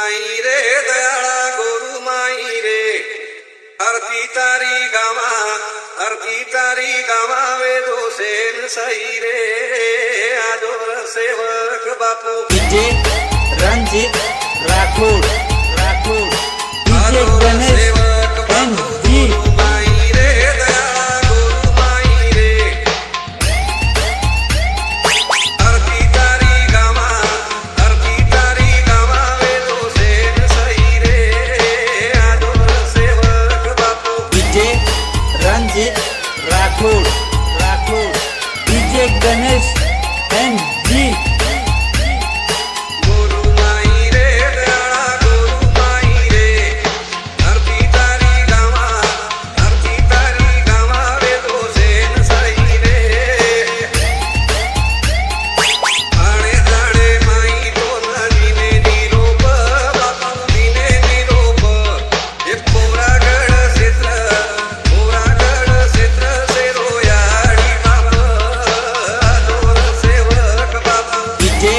माई रे दयाळा गुरु माई रे आरती तारी गावा वेदो सेन सई रे आदोर सेवक बापू DJ Ranjit Rathod DJ Ganesh NG माई रे दयाळा गुरु माई रे आरती तारी गावा वेदो सेन सई रे आदोर सेवक बापू DJ Ranjit Rathod DJ Ganesh NG गुरु माई रे दयाळा गुरु माई रे आरती तारी गावा वेदो सेन सई रे आणे जाणे माई तो नदीने निरोप बापू दिने निरोप हे पोरागड क्षेत्र सेरोयाडी बाप आदोर सेवक बापू DJ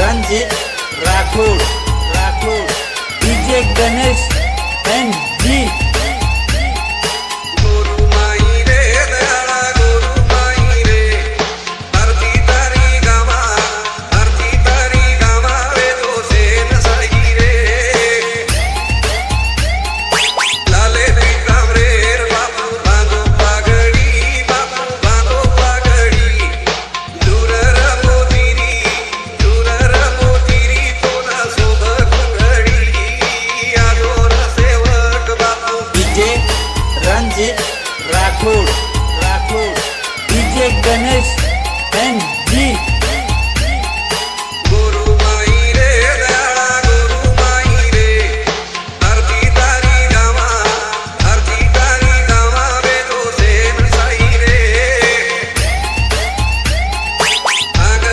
Ranjit Rathod DJ Ganesh NG गुरु माई रे दयाळा गुरु माई रे आरती तारी गावा वेदो सेन सई रे लाले विक्रम रे बापू बांधो पागडी दुरर मोतिरी तोला शोभ घडी आदोर सेवक बापू DJ Ranjit Rathod DJ Ganesh NG गुरु माई रे दयाळा गुरु माई रे आरती तारी गावा वेदो सेन सई रे आग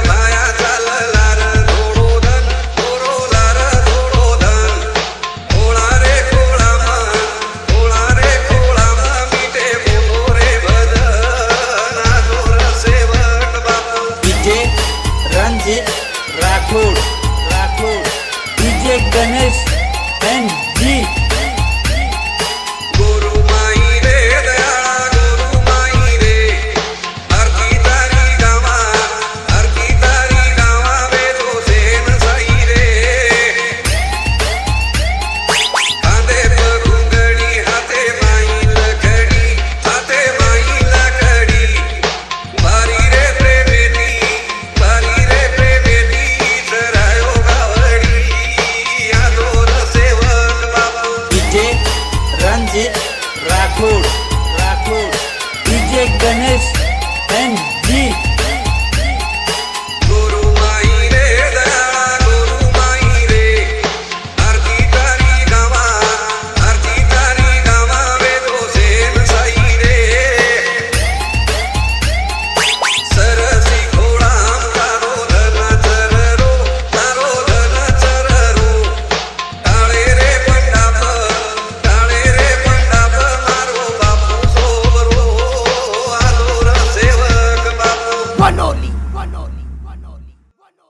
भाया चाललार थोडो धन ओळा रे खोळामा मिटे बोलो रे भजन आदोर सेवक बापू DJ Ranjit Rathod DJ Ganesh NG गुरु माई रे दयाळा गुरु माई रे आरती तारी गावा वेदो सेन सई रे कांदे घुंगडी हाते माई लखडी भारी रे प्रेमेती चरायो गावडी आदोर सेवक बापू डीजे रंजित राठोड डीजे गणेश